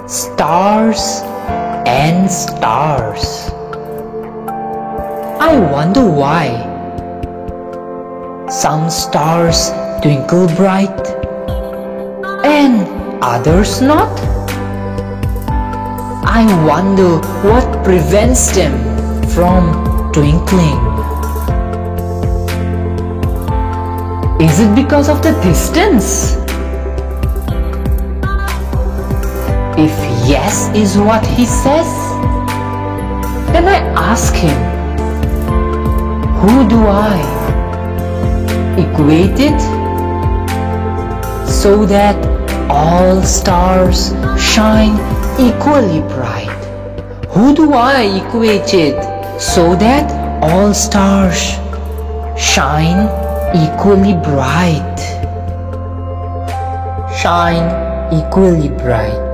Stars and stars. I wonder why some stars twinkle bright and others not. I wonder what prevents them from twinkling. Is it because of the distance? If yes is what he says, then I ask him, who do I equate it so that all stars shine equally bright? Who do I equate it so that all stars shine equally bright? Shine equally bright.